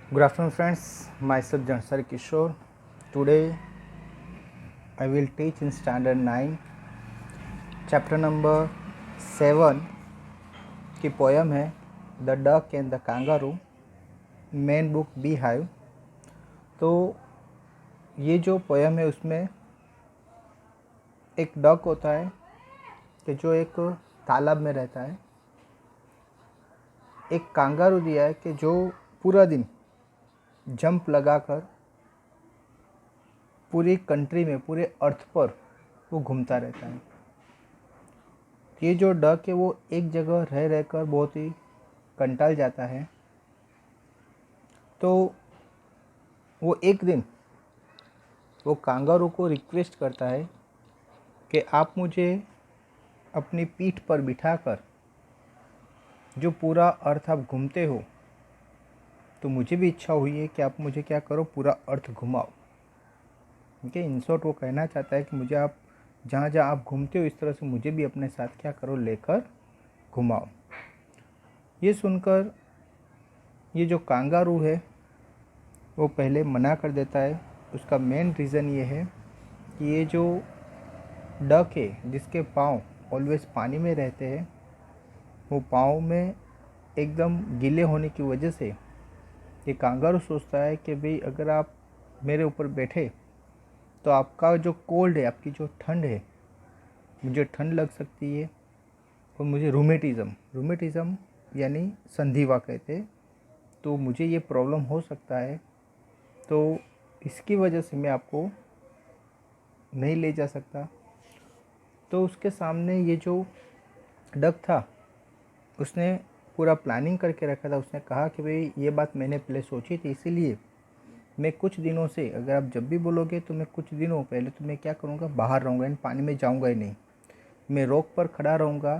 Good afternoon, friends. Myself Jansar Kishore. Today I will teach in Standard 9, chapter number 7 की poem है the duck and the kangaroo, main book bee hive. तो ये जो poem है उसमें एक duck होता है कि जो एक तालाब में रहता है। एक कांगारू दिया है कि जो पूरा दिन जंप लगाकर पूरी कंट्री में, पूरे अर्थ पर वो घूमता रहता है। ये जो डक है वो एक जगह रह रहकर बहुत ही कंटाल जाता है। तो वो एक दिन वो कांगारू को रिक्वेस्ट करता है कि आप मुझे अपनी पीठ पर बिठाकर जो पूरा अर्थ आप घूमते हो, तो मुझे भी इच्छा हुई है कि आप मुझे क्या करो, पूरा अर्थ घुमाओ। ठीक है, इन शॉर्ट वो कहना चाहता है कि मुझे आप जहाँ जहाँ आप घूमते हो इस तरह से मुझे भी अपने साथ क्या करो, लेकर घुमाओ। ये सुनकर ये जो कांगारू है वो पहले मना कर देता है। उसका मेन रीज़न ये है कि ये जो डक है जिसके पाँव ऑलवेज पानी में रहते हैं, वो पाँव में एकदम गीले होने की वजह से ये कांगारू सोचता है कि भाई अगर आप मेरे ऊपर बैठे तो आपका जो कोल्ड है, आपकी जो ठंड है, मुझे ठंड लग सकती है और मुझे रूमेटिज़म यानी संधिवा कहते हैं, तो मुझे ये प्रॉब्लम हो सकता है। तो इसकी वजह से मैं आपको नहीं ले जा सकता। तो उसके सामने ये जो डक था उसने पूरा प्लानिंग करके रखा था। उसने कहा कि भाई ये बात मैंने पहले सोची थी, इसीलिए मैं कुछ दिनों से, अगर आप जब भी बोलोगे तो मैं कुछ दिनों पहले तो मैं क्या करूँगा, बाहर रहूँगा, इन पानी में जाऊँगा ही नहीं। मैं रॉक पर खड़ा रहूँगा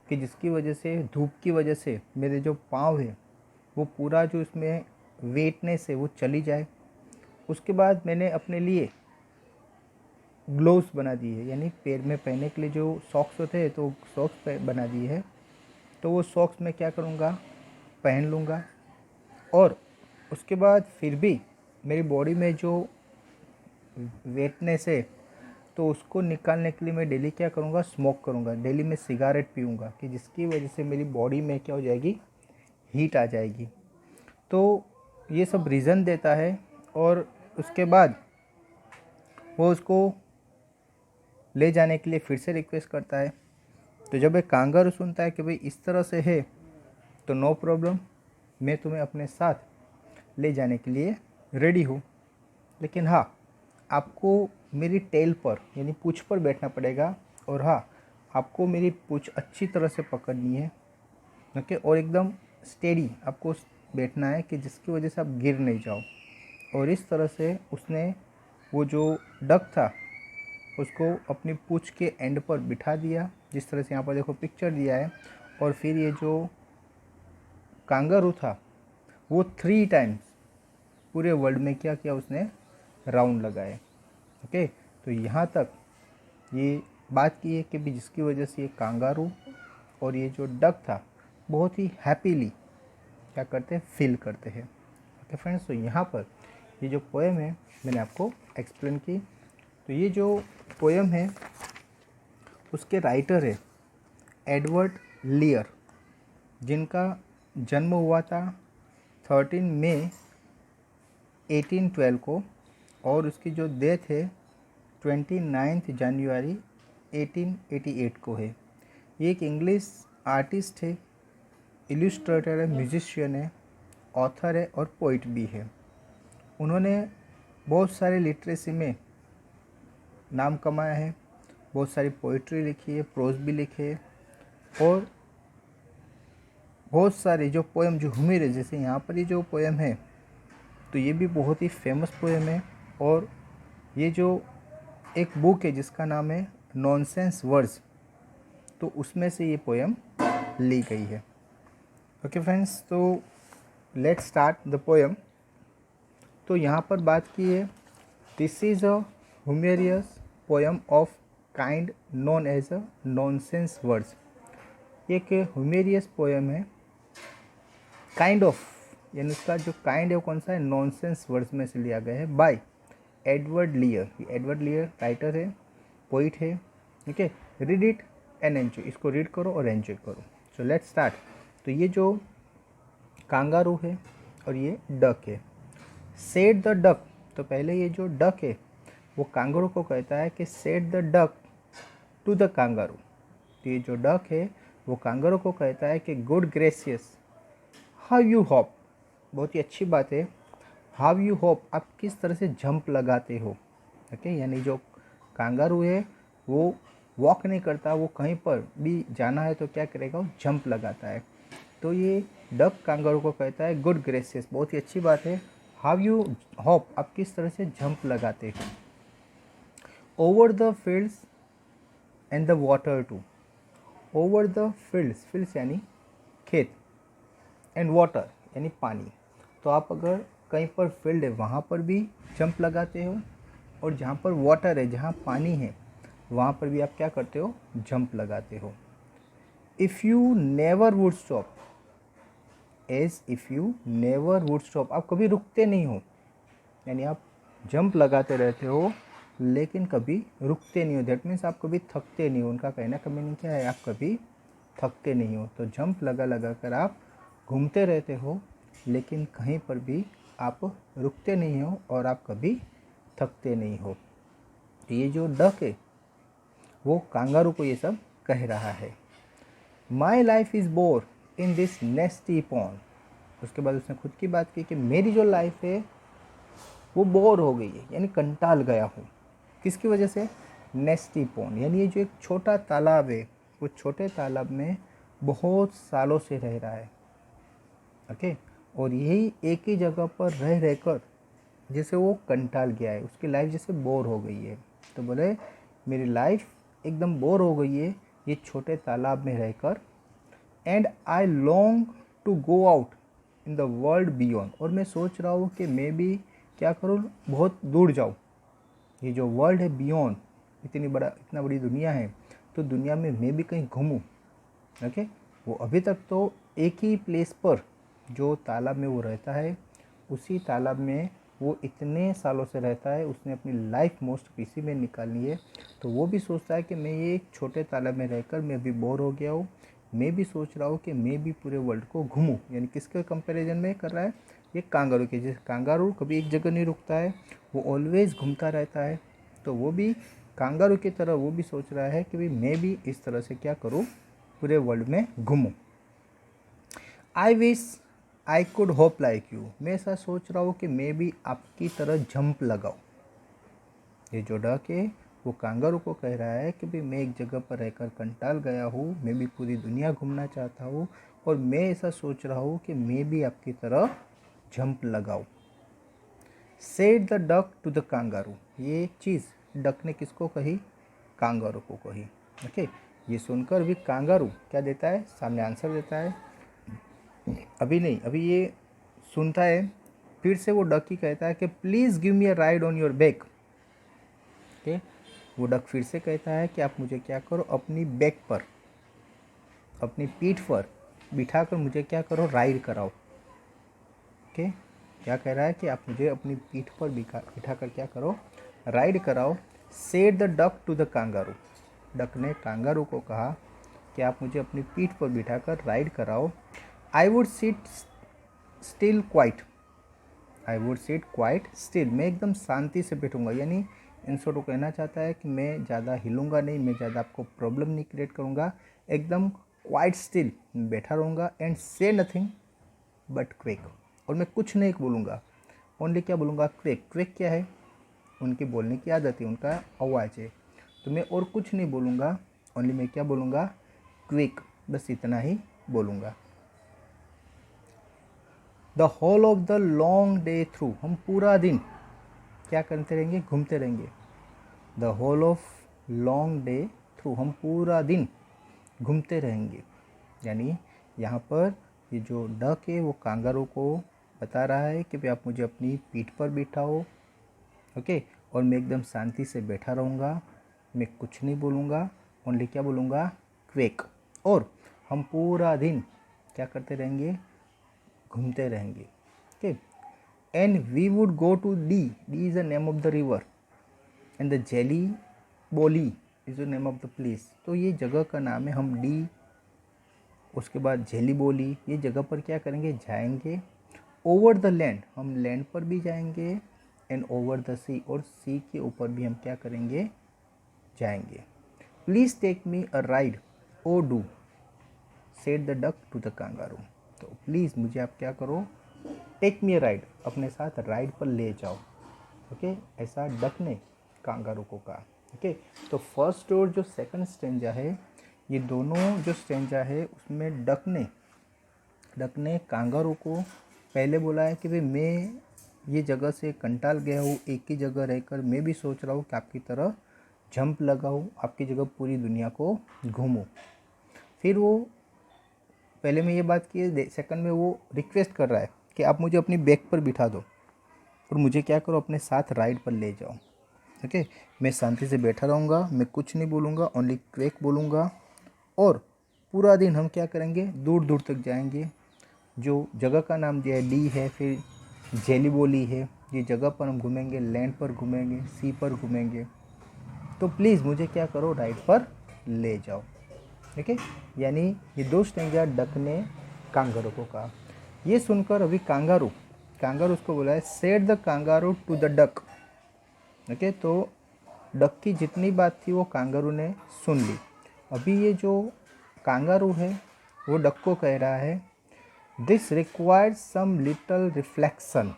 कि जिसकी वजह से, धूप की वजह से मेरे जो पाँव है वो पूरा जो इसमें वेटनेस है वो चली जाए। उसके बाद मैंने अपने लिए ग्लोव्स बना दिए, यानी पैर में पहनने के लिए जो सॉक्स होते हैं तो सॉक्स बना दिए है। तो वो सॉक्स मैं क्या करूँगा, पहन लूँगा। और उसके बाद फिर भी मेरी बॉडी में जो वेटनेस है तो उसको निकालने के लिए मैं डेली क्या करूँगा, स्मोक करूँगा। डेली मैं सिगारेट पीऊँगा कि जिसकी वजह से मेरी बॉडी में क्या हो जाएगी, हीट आ जाएगी। तो ये सब रीज़न देता है और उसके बाद वो उसको ले जाने के लिए फिर से रिक्वेस्ट करता है। तो जब एक कांगारू सुनता है कि भाई इस तरह से है तो नो प्रॉब्लम, मैं तुम्हें अपने साथ ले जाने के लिए रेडी हूँ, लेकिन हाँ, आपको मेरी टेल पर यानी पूँछ पर बैठना पड़ेगा। और हाँ, आपको मेरी पूँछ अच्छी तरह से पकड़नी है, ओके, और एकदम स्टेडी आपको बैठना है कि जिसकी वजह से आप गिर नहीं जाओ। और इस तरह से उसने वो जो डक था उसको अपनी पूँछ के एंड पर बिठा दिया, जिस तरह से यहाँ पर देखो पिक्चर दिया है। और फिर ये जो कांगारू था वो 3 टाइम्स पूरे वर्ल्ड में क्या किया, उसने राउंड लगाए। ओके, तो यहाँ तक ये बात की है कि भी जिसकी वजह से ये कांगारू और ये जो डक था बहुत ही हैप्पीली क्या करते हैं, फील करते हैं। ओके फ्रेंड्स, तो यहाँ पर ये जो पोएम है मैंने आपको एक्सप्लेन की। तो ये जो पोएम है उसके राइटर है एडवर्ड लियर, जिनका जन्म हुआ था 13 मई 1812 को, और उसकी जो डेथ है 29 जनवरी 1888 को है। ये एक इंग्लिश आर्टिस्ट है, इलस्ट्रेटर है, म्यूजिशियन है, ऑथर है और पोइट भी है। उन्होंने बहुत सारे लिटरेसी में नाम कमाया है, बहुत सारी पोइट्री लिखी है, प्रोज भी लिखे है, और बहुत सारे जो पोएम जो हुमिर है, जैसे यहाँ पर ये जो पोएम है तो ये भी बहुत ही फेमस पोएम है। और ये जो एक बुक है जिसका नाम है नॉनसेंस वर्ड्स, तो उसमें से ये पोएम ली गई है। ओके फ्रेंड्स, तो लेट्स स्टार्ट द पोएम। तो यहाँ पर बात की है, this is a humorous poem of kind known as a nonsense words. एक ह्यूमेरियस पोएम है, काइंड ऑफ यानी उसका जो काइंड है वो कौन सा है, नॉनसेंस वर्ड्स में से लिया गया है बाय एडवर्ड लियर। ये एडवर्ड लियर राइटर है, पोइट है, ठीक है। रीड इट एंड एंजॉय, इसको रीड करो और एंजॉय करो। So let's start. तो ये जो कांगारू है और ये डक है। सेड द डक, तो पहले ये जो डक है वो कांगारू को कहता है कि said the duck to the kangaroo. तो ये जो डक है वो कांगारू को कहता है कि good gracious how you hop, बहुत ही अच्छी बात है। हाउ यू हॉप, आप किस तरह से जंप लगाते हो। ओके, यानी जो कांगारू है वो वॉक नहीं करता, वो कहीं पर भी जाना है तो क्या करेगा, वो जंप लगाता है। तो ये डक कांगारू को कहता है गुड ग्रेसियस, बहुत ही अच्छी बात है। हाउ यू हॉप, आप किस तरह से जंप लगाते हो। Over the fields and the water too, over the fields, fields यानी खेत, एंड वाटर यानी पानी। तो आप अगर कहीं पर फील्ड है वहाँ पर भी जंप लगाते हो, और जहाँ पर वाटर है, जहाँ पानी है, वहाँ पर भी आप क्या करते हो, जंप लगाते हो। If you never would stop, as if you never would stop, आप कभी रुकते नहीं हो, यानी आप जंप लगाते रहते हो लेकिन कभी रुकते नहीं हो। दैट मीन्स आप कभी थकते नहीं हो। उनका कहना का मीनिंग क्या है, आप कभी थकते नहीं हो। तो जंप लगा लगा कर आप घूमते रहते हो लेकिन कहीं पर भी आप रुकते नहीं हो और आप कभी थकते नहीं हो। तो ये जो डक है वो कांगारू को ये सब कह रहा है। My life is bore in this नेस्टी pond, उसके बाद उसने खुद की बात की कि मेरी जो लाइफ है वो बोर हो गई है, यानी कंटाल गया हूँ। किसकी वजह से, नेस्टी पॉन्ड, यानी ये जो एक छोटा तालाब है, वो छोटे तालाब में बहुत सालों से रह रहा है। ओके, और यही एक ही जगह पर रह रहकर जैसे वो कंटाल गया है, उसकी लाइफ जैसे बोर हो गई है। तो बोले मेरी लाइफ एकदम बोर हो गई है ये छोटे तालाब में रहकर। And I long to go out in the world beyond, और मैं सोच रहा हूँ कि मैं भी क्या करूँ, बहुत दूर जाऊँ। ये जो वर्ल्ड है बियॉन्ड, इतना बड़ी दुनिया है, तो दुनिया में मैं भी कहीं घूमूँ। ओके, वो अभी तक तो एक ही प्लेस पर, जो तालाब में वो रहता है उसी तालाब में वो इतने सालों से रहता है, उसने अपनी लाइफ मोस्ट इसी में निकालनी है। तो वो भी सोचता है कि मैं ये एक छोटे तालाब में रहकर मैं भी बोर हो गया हूँ, मैं भी सोच रहा हूँ कि मैं भी पूरे वर्ल्ड को घूमूँ। यानी किसके कंपैरिजन में कर रहा है, ये कांगारू के। जैसे कांगारू कभी एक जगह नहीं रुकता है, वो ऑलवेज घूमता रहता है। तो वो भी कांगारू की तरह वो भी सोच रहा है कि भाई मैं भी इस तरह से क्या करूँ, पूरे वर्ल्ड में घूमूँ। I wish I could hop like you, मैं ऐसा सोच रहा हूँ कि मैं भी आपकी तरह जंप लगाऊँ। ये जो डक है वो कांगारू को कह रहा है कि भाई मैं एक जगह पर रहकर कंटाल गया हूँ, मैं भी पूरी दुनिया घूमना चाहता हूँ, और मैं ऐसा सोच रहा हूँ कि मैं भी आपकी तरह जंप लगाऊँ। Said the duck to the kangaroo, ये चीज़ डक ने किसको कही, कांगारू को कही। ओके, ये सुनकर भी कांगारू क्या देता है, सामने आंसर देता है। अभी नहीं, अभी ये सुनता है, फिर से वो डक ही कहता है कि please give me a ride on your back. Okay, वो डक फिर से कहता है कि आप मुझे क्या करो, अपनी बैक पर, अपनी पीठ पर बिठाकर मुझे क्या करो, राइड कराओ। ओके, क्या कह रहा है कि आप मुझे अपनी पीठ पर बिठाकर क्या करो, राइड कराओ। Said the duck to the kangaroo, duck ने कांगारू को कहा कि आप मुझे अपनी पीठ पर बिठाकर राइड कराओ। I would sit still quite, I would sit quite still, मैं एकदम शांति से बैठूंगा। यानी इन शॉर्ट वो कहना चाहता है कि मैं ज़्यादा हिलूंगा नहीं, मैं ज़्यादा आपको प्रॉब्लम नहीं क्रिएट करूँगा, एकदम क्वाइट स्टिल बैठा रहूँगा। एंड से नथिंग बट क्वेक, और मैं कुछ नहीं बोलूँगा, ओनली क्या बोलूँगा, क्वेक। क्वेक क्या है, उनकी बोलने की आदत है, उनका आवाज़ है। तो मैं और कुछ नहीं बोलूँगा, ओनली मैं क्या बोलूँगा, क्विक, बस इतना ही बोलूँगा। The whole of the long day through, हम पूरा दिन क्या करते रहेंगे, घूमते रहेंगे। The whole of long day through, हम पूरा दिन घूमते रहेंगे। यानी यहाँ पर ये जो डक है वो कांगारू को बता रहा है कि भाई आप मुझे अपनी पीठ पर बिठाओ, ओके, और मैं एकदम शांति से बैठा रहूँगा, मैं कुछ नहीं बोलूँगा, ओनली क्या बोलूँगा, क्वेक। और हम पूरा दिन क्या करते रहेंगे, घूमते रहेंगे। Okay, and we would go to D. D is the name of the river and the Jelly Boli is the name of the place. तो ये जगह का नाम है, हम डी उसके बाद झेली बोली ये जगह पर क्या करेंगे, जाएंगे. ओवर द लैंड, हम लैंड पर भी जाएंगे, एंड ओवर द सी, और सी के ऊपर भी हम क्या करेंगे, जाएंगे. Please take me a ride O do said the duck to the kangaroo. तो प्लीज़ मुझे आप क्या करो, टेक मी अ राइड, अपने साथ राइड पर ले जाओ. ओके, ऐसा डक ने कांगारू को कहा. ओके, तो फर्स्ट और जो सेकंड स्टेंजा है, ये दोनों जो स्टेंजा है उसमें डक ने कांगारू को पहले बोला है कि भाई मैं ये जगह से कंटाल गया हूँ, एक ही जगह रहकर मैं भी सोच रहा हूँ कि आपकी तरह जंप लगाऊँ, आपकी जगह पूरी दुनिया को घूमूँ. फिर वो पहले में ये बात की है, सेकंड में वो रिक्वेस्ट कर रहा है कि आप मुझे अपनी बैक पर बिठा दो और मुझे क्या करो, अपने साथ राइड पर ले जाओ. ओके, मैं शांति से बैठा रहूँगा, मैं कुछ नहीं बोलूँगा, ओनली क्वेक बोलूँगा, और पूरा दिन हम क्या करेंगे, दूर दूर तक जाएंगे. जो जगह का नाम जो है डी है, फिर जेली बोली है, ये जगह पर हम घूमेंगे, लैंड पर घूमेंगे, सी पर घूमेंगे. तो प्लीज़ मुझे क्या करो, राइड पर ले जाओ. ठीक है, यानी ये दो स्टेंजा डक ने कांगारू को कहा. ये सुनकर अभी कांगारू उसको बोला है, said the kangaroo to the duck. Okay, तो डक की जितनी बात थी वो कांगारू ने सुन ली. अभी ये जो कांगारू है वो डक को कह रहा है, this required some little reflection,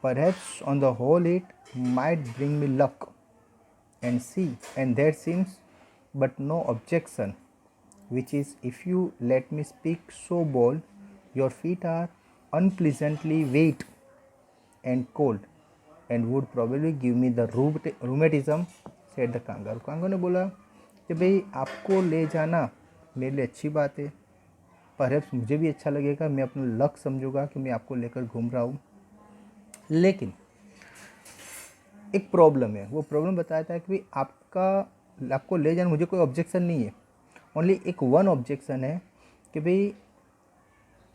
perhaps on the whole it might bring me luck, and see and that seems but no objection, which is if you let me speak so bold, your feet are unpleasantly wet and cold and would probably give me the rheumatism, said the kangaroo. Kangaroo ने बोला कि भाई आपको ले जाना मेरे लिए अच्छी बात है, परहैप्स मुझे भी अच्छा लगेगा, मैं अपना लक समझूंगा कि मैं आपको लेकर घूम रहा हूँ, लेकिन एक प्रॉब्लम है. वो प्रॉब्लम बताया था कि भाई आपको ले जाना मुझे कोई ऑब्जेक्शन नहीं है, ओनली एक वन ऑब्जेक्शन है कि भाई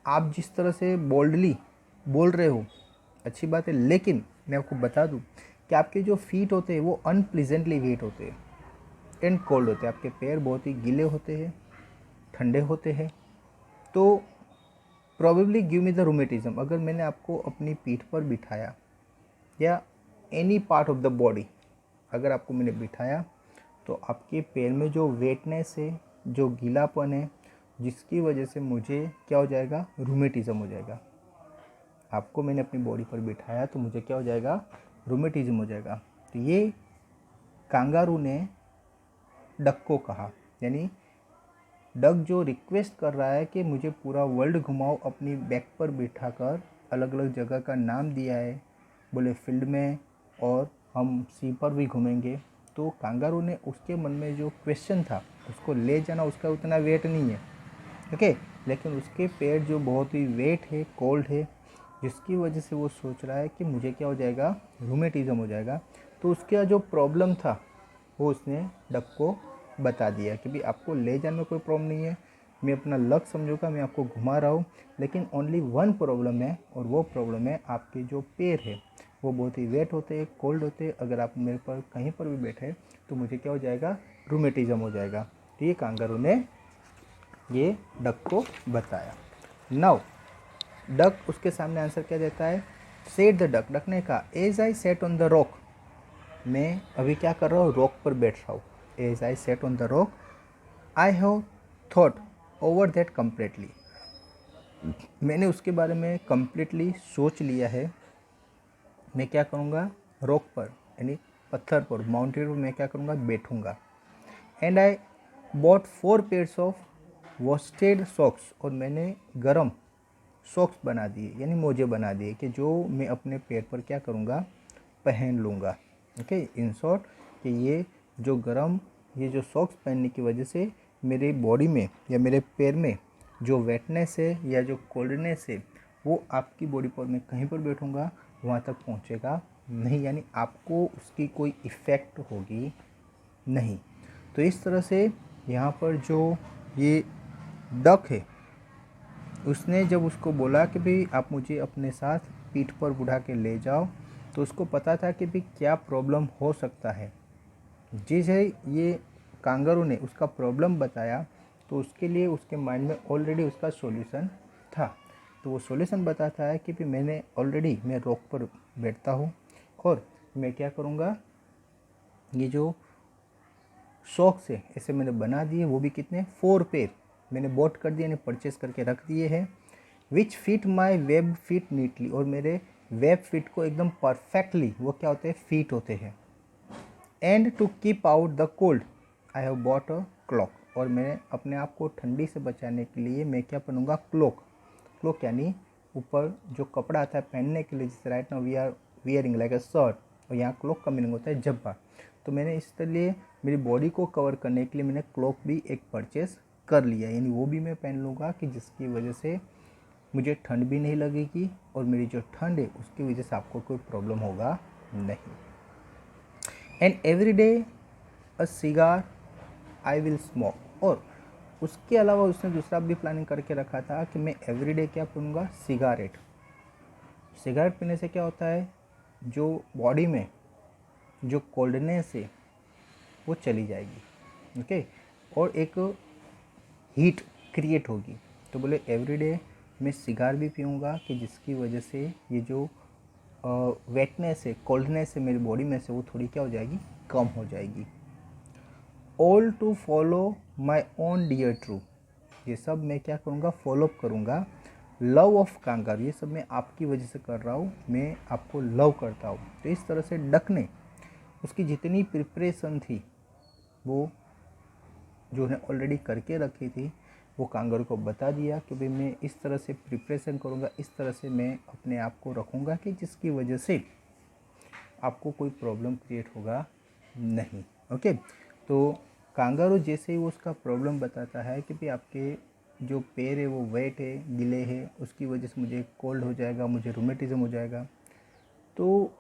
आप जिस तरह से बोल्डली बोल रहे हो अच्छी बात है, लेकिन मैं आपको बता दूं कि आपके जो फीट होते हैं वो अनप्लीजेंटली वेट होते हैं एंड कोल्ड होते हैं. आपके पैर बहुत ही गीले होते हैं, ठंडे होते हैं. तो probably give me the rheumatism, अगर मैंने आपको अपनी पीठ पर बिठाया या any part of the body अगर आपको मैंने बिठाया, तो आपके पैर में जो वेटनेस है, जो गीलापन है, जिसकी वजह से मुझे क्या हो जाएगा, रूमेटिज्म हो जाएगा. आपको मैंने अपनी बॉडी पर बिठाया तो मुझे क्या हो जाएगा, रूमेटिज्म हो जाएगा. तो ये कांगारू ने डक को कहा, यानी डक जो रिक्वेस्ट कर रहा है कि मुझे पूरा वर्ल्ड घुमाओ अपनी बैक पर बिठाकर, अलग अलग जगह का नाम दिया है, बोले फील्ड में और हम सी पर भी घूमेंगे. तो कांगारू ने उसके मन में जो क्वेश्चन था, उसको ले जाना, उसका उतना वेट नहीं है. ओके, लेकिन उसके पैर जो बहुत ही वेट है, कोल्ड है, जिसकी वजह से वो सोच रहा है कि मुझे क्या हो जाएगा, रूमेटिज्म हो जाएगा. तो उसका जो प्रॉब्लम था वो उसने डक को बता दिया कि भाई आपको ले जाने में कोई प्रॉब्लम नहीं है, मैं अपना लक समझूंगा, मैं आपको घुमा रहा हूँ, लेकिन ओनली वन प्रॉब्लम है, और वो प्रॉब्लम है आपके जो पैर है वो बहुत ही वेट होते हैं, कोल्ड होते हैं. अगर आप मेरे पर कहीं पर भी बैठे तो मुझे क्या हो जाएगा, रूमेटिज्म हो जाएगा. तो ये कांगारू ने ये डक को बताया. नाउ डक उसके सामने आंसर क्या देता है, सेड द डक. डक ने कहा, as I sat on the rock, मैं अभी क्या कर रहा हूँ, रॉक पर बैठ रहा हूँ. As I sat on the rock I have thought over that completely, मैंने उसके बारे में कम्प्लीटली सोच लिया है. मैं क्या करूँगा, रॉक पर यानी पत्थर पर, माउंटेन पर मैं क्या करूँगा, बैठूँगा. And I bought 4 pairs of worsted socks, और मैंने गरम सॉक्स बना दिए यानी मोजे बना दिए कि जो मैं अपने पैर पर क्या करूँगा, पहन लूँगा. ओके, इन शॉर्ट कि ये जो सॉक्स पहनने की वजह से मेरी बॉडी में या मेरे पैर में जो वेटनेस है या जो कोल्डनेस है वो आपकी बॉडी पर मैं कहीं पर बैठूँगा वहाँ तक पहुँचेगा नहीं, यानी आपको उसकी कोई इफ़ेक्ट होगी नहीं. तो इस तरह से यहाँ पर जो ये डक है उसने जब उसको बोला कि भाई आप मुझे अपने साथ पीठ पर बुढ़ा के ले जाओ, तो उसको पता था कि भाई क्या प्रॉब्लम हो सकता है। जिसे ये कांगारू ने उसका प्रॉब्लम बताया, तो उसके लिए उसके माइंड में ऑलरेडी उसका सॉल्यूशन था। तो वो सॉल्यूशन बताता है कि भाई मैं रॉक पर बैठता हूँ और मैं क्या करूँगा, ये जो शौक से ऐसे मैंने बना दिए, वो भी कितने 4 पेयर मैंने बॉट कर दिए, परचेस करके रख दिए हैं। Which fit my web feet neatly, और मेरे वेब फिट को एकदम परफेक्टली वो क्या होते हैं, फिट होते हैं। And to keep out the cold I have bought a cloak, और मैं अपने आप को ठंडी से बचाने के लिए मैं क्या पहनूंगा, क्लोक यानी ऊपर जो कपड़ा आता है पहनने के लिए, जैसे right now we are wearing like a shirt, और यहाँ क्लोक का मीनिंग होता है जब्बा। तो मैंने इसलिए मेरी बॉडी को कवर करने के लिए मैंने क्लोक भी एक परचेस कर लिया, यानी वो भी मैं पहन लूँगा कि जिसकी वजह से मुझे ठंड भी नहीं लगेगी, और मेरी जो ठंड है उसकी वजह से आपको कोई प्रॉब्लम होगा नहीं। And every day a cigar I will smoke, और उसके अलावा उसने दूसरा भी प्लानिंग करके रखा था कि मैं एवरीडे क्या पीऊँगा, सिगारेट पीने से क्या होता है, जो बॉडी में जो कोल्डनेस है वो चली जाएगी, ओके, और एक हीट क्रिएट होगी। तो बोले एवरीडे मैं सिगार भी पीऊँगा कि जिसकी वजह से ये जो वेटनेस है, कोल्डनेस है मेरी बॉडी में से, वो थोड़ी क्या हो जाएगी, कम हो जाएगी। All to follow my own dear true, ये सब मैं क्या करूँगा, फॉलोअप करूँगा। लव ऑफ कांगारू, ये सब मैं आपकी वजह से कर रहा हूँ, मैं आपको लव करता हूँ। तो इस तरह से डक ने उसकी जितनी प्रिपरेशन थी वो जो उन्हें ऑलरेडी करके रखी थी, वो कांगारू को बता दिया कि भाई मैं इस तरह से प्रिपरेशन करूँगा, इस तरह से मैं अपने आप को रखूँगा कि जिसकी वजह से आपको कोई प्रॉब्लम क्रिएट होगा नहीं, ओके। तो कांगारू जैसे ही वो उसका प्रॉब्लम बताता है कि भाई आपके जो पैर है वो वेट है, गीले है, उसकी वजह से मुझे कोल्ड हो जाएगा, मुझे रूमेटिज्म हो जाएगा, तो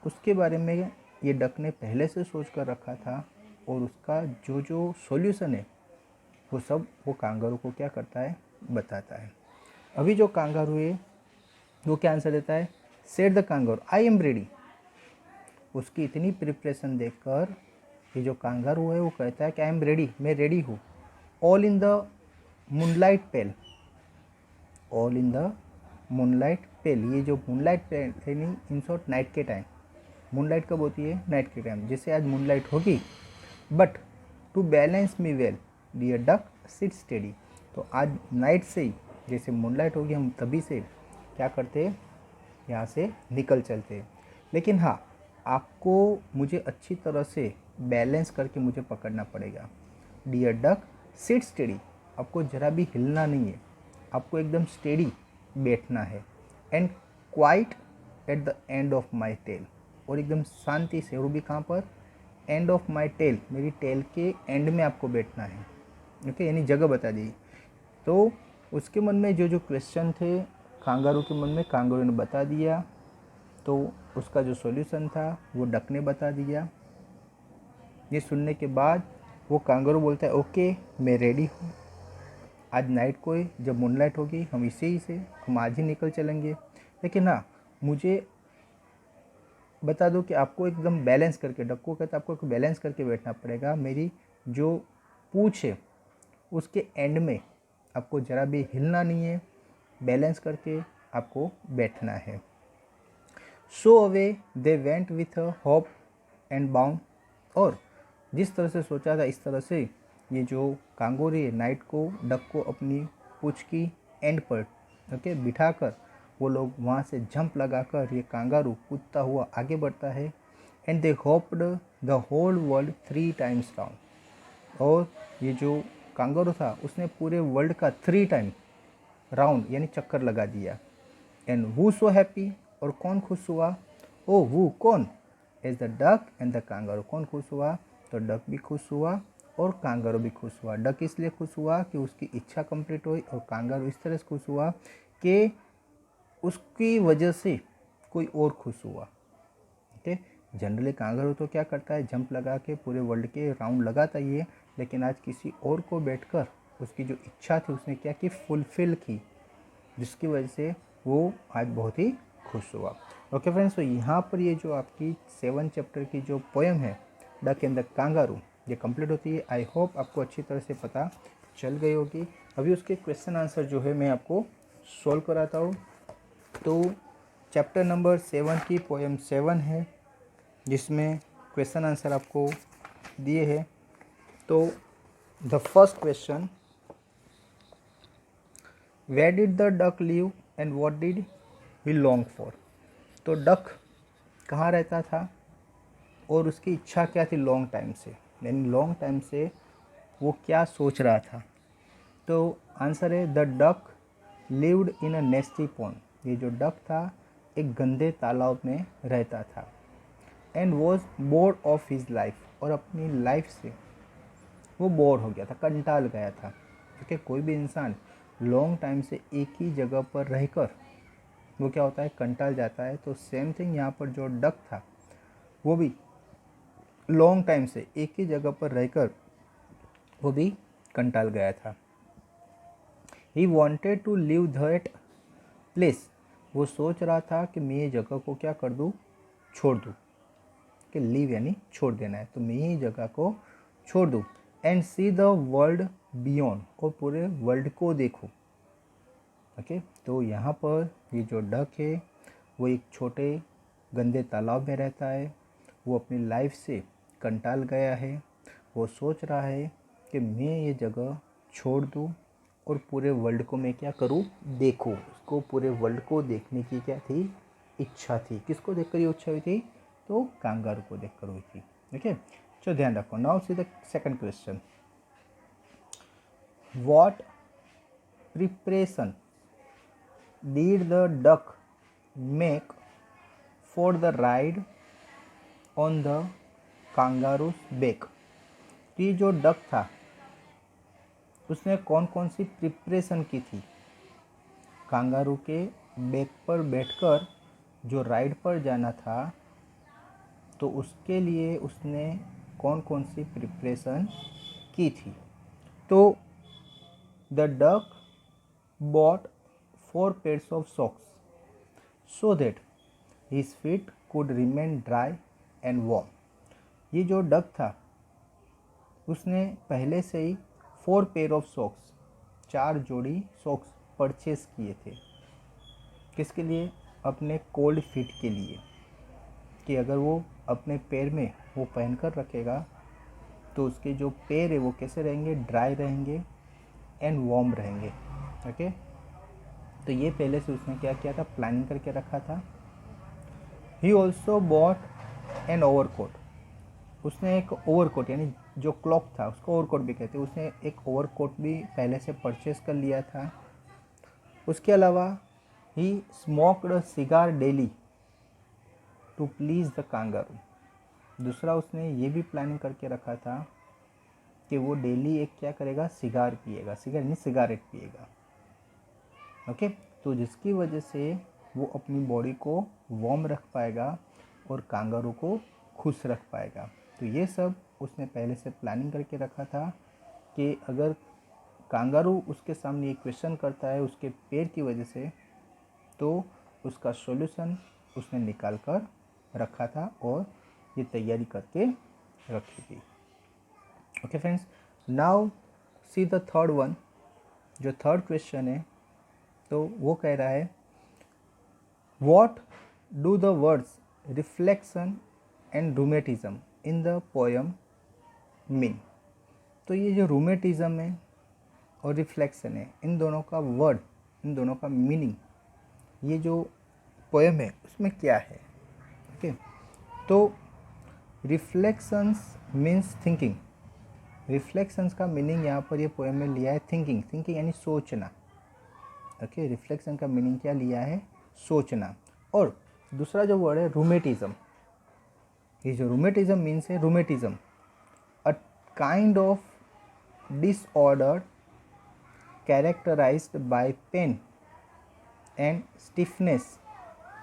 उसके बारे में ये डक ने पहले से सोच कर रखा था, और उसका जो जो सॉल्यूशन है वो सब वो कांगारू को क्या करता है, बताता है। अभी जो कांगारू है वो क्या आंसर देता है, said the kangaroo I am ready. उसकी इतनी प्रिपरेशन देखकर ये जो कांगारू है वो कहता है कि आई एम रेडी, मैं रेडी हूँ। All in the moonlight pale, all in the moonlight pale, ये जो मूनलाइट पेल यानी इन शॉर्ट नाइट के टाइम, मूनलाइट कब होती है, नाइट के टाइम, जैसे आज मूनलाइट होगी, but to balance me well dear duck sit steady. तो आज नाइट से ही जैसे मूनलाइट होगी हम तभी से क्या करते हैं, यहाँ से निकल चलते हैं। लेकिन हाँ, आपको मुझे अच्छी तरह से बैलेंस करके मुझे पकड़ना पड़ेगा। डियर डक सिट स्टेडी, आपको ज़रा भी हिलना नहीं है, आपको एकदम स्टेडी बैठना है। And quite at the end of my tail, और एकदम शांति से, और भी कहाँ पर, एंड ऑफ माई टेल, मेरी टेल के एंड में आपको बैठना है, ओके, यानी जगह बता दी। तो उसके मन में जो जो क्वेश्चन थे कांगारू के मन में, कांगारू ने बता दिया, तो उसका जो सॉल्यूशन था वो डक ने बता दिया। ये सुनने के बाद वो कांगारू बोलता है ओके मैं रेडी हूँ, आज नाइट को ही जब मूनलाइट होगी हम इसे ही से हम आज ही निकल चलेंगे। लेकिन हाँ, मुझे बता दो कि आपको एकदम बैलेंस करके, डक को कहता है आपको बैलेंस करके बैठना पड़ेगा, मेरी जो पूँछ है उसके एंड में आपको ज़रा भी हिलना नहीं है, बैलेंस करके आपको बैठना है। So away they went with a hope and bound, और जिस तरह से सोचा था इस तरह से ये जो कांगारू है नाइट को, डक को अपनी पूँछ की एंड पर ओके बिठाकर वो लोग वहाँ से जंप लगाकर ये कांगारू कूदता हुआ आगे बढ़ता है। And they hopped the whole world 3 times down, और ये जो कांगारू था उसने पूरे वर्ल्ड का 3 टाइम राउंड यानी चक्कर लगा दिया। एंड हु सो हैप्पी, और कौन खुश हुआ, ओ वो कौन, as the duck and the kangaroo, कौन खुश हुआ, तो डक भी खुश हुआ और कांगारू भी खुश हुआ। डक इसलिए खुश हुआ कि उसकी इच्छा कंप्लीट हुई, और कांगारू इस तरह से खुश हुआ कि उसकी वजह से कोई और खुश हुआ, ओके। जनरली कांगारू तो क्या करता है, जंप लगा के पूरे वर्ल्ड के राउंड लगाता ही है, लेकिन आज किसी और को बैठकर उसकी जो इच्छा थी उसने क्या की, फुलफिल की, जिसकी वजह से वो आज बहुत ही खुश हुआ। ओके फ्रेंड्स, तो यहाँ पर ये जो आपकी 7 चैप्टर की जो पोएम है डक एंड द कांगारू, ये कंप्लीट होती है। आई होप आपको अच्छी तरह से पता चल गई होगी। अभी उसके क्वेश्चन आंसर जो है मैं आपको सॉल्व कराता हूँ। तो चैप्टर नंबर 7 की पोएम 7 है, जिसमें क्वेश्चन आंसर आपको दिए हैं। तो the first question, where did the duck live and what did he long for. तो डक कहाँ रहता था और उसकी इच्छा क्या थी लॉन्ग टाइम से, यानी लॉन्ग टाइम से वो क्या सोच रहा था। तो आंसर है the duck lived in a नेस्टी pond. ये जो डक था एक गंदे तालाब में रहता था। And was bored of his life, और अपनी लाइफ से वो बोर हो गया था, कंटाल गया था। क्योंकि कोई भी इंसान लॉन्ग टाइम से एक ही जगह पर रहकर वो क्या होता है, कंटाल जाता है। तो सेम थिंग यहाँ पर जो डक था वो भी लॉन्ग टाइम से एक ही जगह पर रहकर वो भी कंटाल गया था। He wanted to leave that place, वो सोच रहा था कि मैं ये जगह को क्या कर दूँ, छोड़ दूँ। कि लिव यानी छोड़ देना है, तो मैं ये जगह को छोड़ दूँ। And C the world beyond, और पूरे वर्ल्ड को देखूँ। ओके, तो यहाँ पर ये जो डक है वो एक छोटे गंदे तालाब में रहता है। वो अपनी लाइफ से कंटाल गया है। वो सोच रहा है कि मैं ये जगह छोड़ दूँ और पूरे वर्ल्ड को मैं क्या करूँ, देखूँ। उसको पूरे वर्ल्ड को देखने की क्या थी, इच्छा थी। किसको देखकर ये इच्छा हुई थी, तो कांगारू को देखकर हुई थी। ओके, चलो ध्यान रखो। Now see the second question, what preparation did the duck make for the ride on the kangaroo's back। तो ये जो डक था उसने कौन कौन सी प्रिपरेशन की थी कांगारू के बैक पर बैठकर जो राइड पर जाना था, तो उसके लिए उसने कौन कौन सी प्रिपरेशन की थी। तो the duck bought 4 pairs of socks so that his feet could remain dry and warm। ये जो डक था उसने पहले से ही 4 pair of socks, 4 जोड़ी सॉक्स परचेस किए थे। किसके लिए, अपने कोल्ड फीट के लिए, कि अगर वो अपने पैर में वो पहन कर रखेगा तो उसके जो पैर है वो कैसे रहेंगे, ड्राई रहेंगे एंड वार्म रहेंगे। ओके, तो ये पहले से उसने क्या किया था, प्लानिंग करके रखा था। He also bought N overcoat, उसने एक ओवरकोट यानी जो क्लॉक था उसको ओवरकोट भी कहते हैं, उसने एक ओवरकोट भी पहले से परचेस कर लिया था। उसके अलावा he smoked a cigar daily to please the kangaroo. दूसरा उसने ये भी प्लानिंग करके रखा था कि वो डेली एक क्या करेगा, सिगार पिएगा। सिगार यानी सिगारेट पिएगा। ओके, तो जिसकी वजह से वो अपनी बॉडी को वार्म रख पाएगा और कांगारू को खुश रख पाएगा। तो ये सब उसने पहले से प्लानिंग करके रखा था कि अगर कांगारू उसके सामने ये क्वेश्चन करता है उसके पैर की वजह से, तो उसका सॉल्यूशन उसने निकाल कर रखा था और ये तैयारी करके रखी थी। Okay friends, now see the third one. जो थर्ड क्वेश्चन है तो वो कह रहा है, what do the words reflection and rheumatism in the poem mean. तो ये जो रूमेटिज्म है और रिफ्लेक्शन है, इन दोनों का वर्ड, इन दोनों का मीनिंग, ये जो पोएम है उसमें क्या है। ओके, तो रिफ्लेक्शंस मीन्स थिंकिंग। रिफ्लेक्शंस का मीनिंग यहाँ पर ये पोएम में लिया है थिंकिंग। थिंकिंग यानी सोचना। ओके, रिफ्लेक्शन का मीनिंग क्या लिया है, सोचना। और दूसरा जो वर्ड है रूमेटिज्म, ये जो रूमेटिज्म मीन्स है rheumatism a kind of disorder characterized by pain and stiffness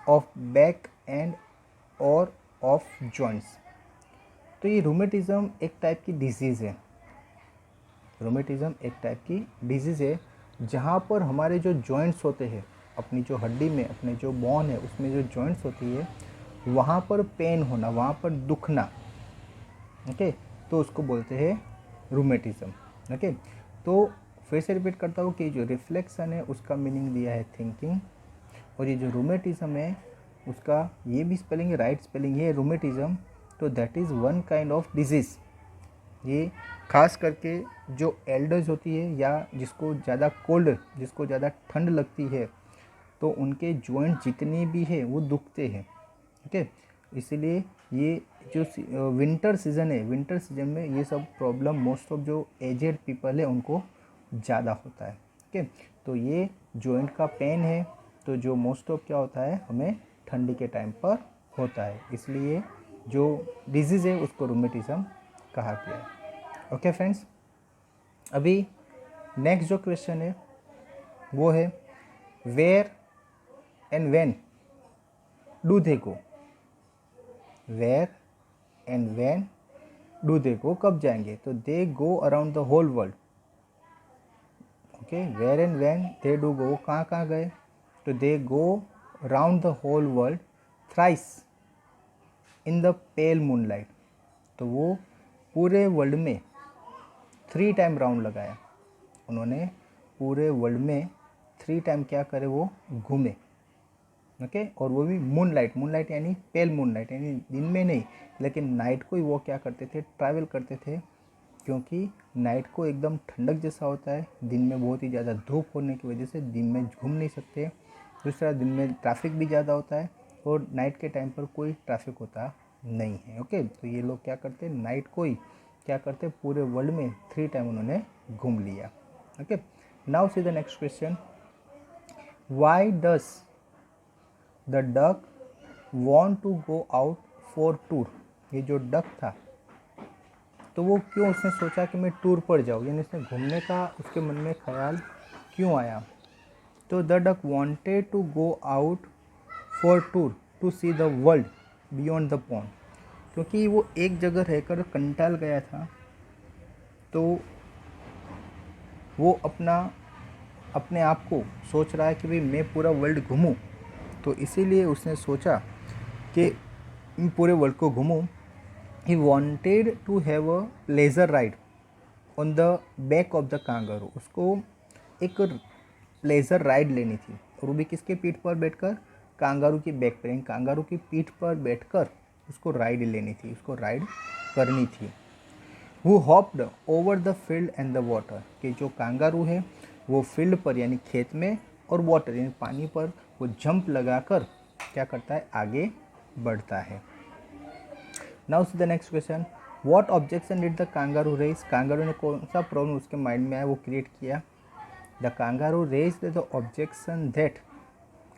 of back and और ऑफ जॉइंट्स। तो ये रूमेटिज्म एक टाइप की डिजीज़ है। रूमेटिज्म एक टाइप की डिजीज़ है जहाँ पर हमारे जो जॉइंट्स होते हैं, अपनी जो हड्डी में, अपने जो बोन है उसमें जो जॉइंट्स होती है, वहाँ पर पेन होना, वहाँ पर दुखना, ओके, तो उसको बोलते हैं रूमेटिज्म। ओके, तो फिर से रिपीट करता हूँ कि जो रिफ्लेक्शन है उसका मीनिंग दिया है थिंकिंग, और ये जो रूमेटिज्म है उसका ये भी स्पेलिंग है, राइट स्पेलिंग है रूमेटिज्म, तो that is one kind of disease. ये खास करके जो एल्डर्स होती है या जिसको ज़्यादा कोल्ड, जिसको ज़्यादा ठंड लगती है, तो उनके जॉइंट जितने भी है वो दुखते हैं। ओके, इसीलिए ये जो विंटर सीज़न है, विंटर सीज़न में ये सब प्रॉब्लम मोस्ट ऑफ जो एजेड पीपल है उनको ज़्यादा होता है। ओके, तो ये जॉइंट का पेन है, तो जो मोस्ट ऑफ क्या होता है हमें ठंडी के टाइम पर होता है, इसलिए जो डिजीज़ है उसको रूमेटिज्म कहा गया है। ओके फ्रेंड्स, अभी नेक्स्ट जो क्वेश्चन है वो है where and when do they go. Where and when do they go, कब जाएंगे, तो they go around the whole world. Okay, where and when they do go, कहाँ कहाँ गए, तो they go around the whole world thrice in the pale moonlight. तो वो पूरे वर्ल्ड में 3 टाइम राउंड लगाया उन्होंने, पूरे वर्ल्ड में 3 टाइम क्या करे वो घूमे। ओके, और वो भी मूनलाइट, मूनलाइट यानी पेल मूनलाइट, यानी दिन में नहीं लेकिन नाइट को ही वो क्या करते थे, ट्रैवल करते थे, क्योंकि नाइट को एकदम ठंडक जैसा होता है, दिन में बहुत ही ज़्यादा धूप होने की वजह से दिन में घूम नहीं सकते। दूसरा, दिन में ट्रैफिक भी ज़्यादा होता है और नाइट के टाइम पर कोई ट्रैफिक होता नहीं है। ओके, तो ये लोग क्या करते, नाइट को ही क्या करते, पूरे वर्ल्ड में 3 टाइम उन्होंने घूम लिया। Okay, now see the next question, why does the duck want to go out for tour. ये जो डक था, तो वो क्यों उसने सोचा कि मैं टूर पर जाऊँ, यानी उसने घूमने का उसके मन में ख्याल क्यों आया। तो the duck wanted to go out for tour to see the world beyond the pond, क्योंकि वो एक जगह रहकर कंटाल गया था, तो वो अपने आप को सोच रहा है कि भाई मैं पूरा वर्ल्ड घूमूं, तो इसीलिए उसने सोचा कि मैं पूरे वर्ल्ड को घूमूं। He wanted to have a leisure ride on the back of the kangaroo, उसको एक लेज़र राइड लेनी थी, और वो भी किसके पीठ पर बैठकर, कांगारू की बैक पर, कांगारू की पीठ पर बैठकर उसको राइड लेनी थी, उसको राइड करनी थी। Who hopped over the field and the water, कि जो कांगारू है वो फील्ड पर यानी खेत में और वाटर यानी पानी पर वो जंप लगाकर क्या करता है, आगे बढ़ता है। Now see the next question, what objection did the kangaroo raise. Kangaroo ने कौन सा प्रॉब्लम उसके माइंड में आया वो क्रिएट किया। The kangaroo raise the objection that,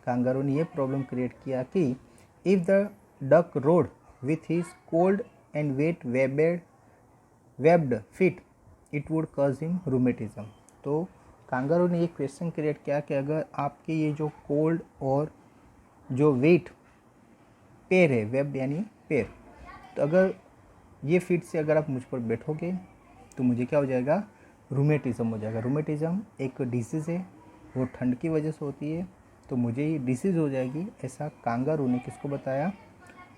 kangaroo ने ये प्रॉब्लम क्रिएट किया कि if the duck rode with his cold and wet webbed feet it would cause him rheumatism. तो कांगारू ने ये क्वेश्चन क्रिएट किया कि अगर आपके ये जो कोल्ड और जो वेट पैर है, वेब्ड यानी पैर, तो अगर ये फीट से अगर आप मुझ पर बैठोगे तो मुझे क्या हो जाएगा, रूमेटिज्म हो जाएगा। रूमेटिज्म एक डिसीज़ है, वो ठंड की वजह से होती है, तो मुझे ये डिसीज़ हो जाएगी, ऐसा कांगारू ने किसको बताया,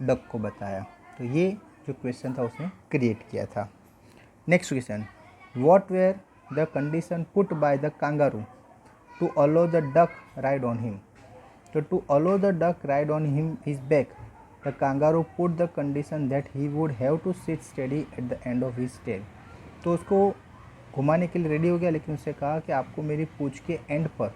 डक को बताया। तो ये जो क्वेश्चन था उसने क्रिएट किया था। Next question, what were the condition put by the kangaroo to allow the duck ride on him. तो to allow the duck ride on him his back the kangaroo put the condition that he would have to sit steady at the end of his tail. तो उसको घुमाने के लिए ready हो गया, लेकिन उससे कहा कि आपको मेरी पूंछ के एंड पर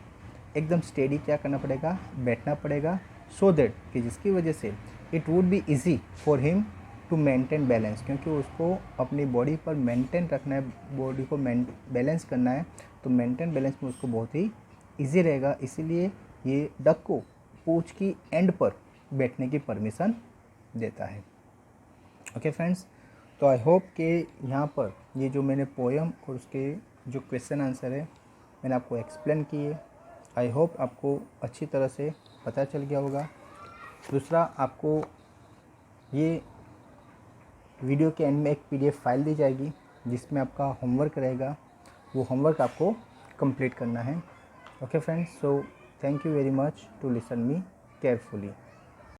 एकदम स्टेडी क्या करना पड़ेगा, बैठना पड़ेगा, सो दैट कि जिसकी वजह से it would be easy for him to maintain balance, क्योंकि उसको अपनी बॉडी पर मेंटेन रखना है, बॉडी को बैलेंस करना है, तो मेंटेन बैलेंस में उसको बहुत ही ईजी रहेगा, इसीलिए ये डक को पूंछ की एंड पर बैठने की परमिशन देता है। ओके फ्रेंड्स, तो आई होप कि यहाँ पर ये जो मैंने पोएम और उसके जो क्वेश्चन आंसर है मैंने आपको एक्सप्लेन किए, आई होप आपको अच्छी तरह से पता चल गया होगा। दूसरा, आपको ये वीडियो के एंड में एक PDF फाइल दी जाएगी जिसमें आपका होमवर्क रहेगा, वो होमवर्क आपको कंप्लीट करना है। Okay friends, so thank you very much to listen me carefully.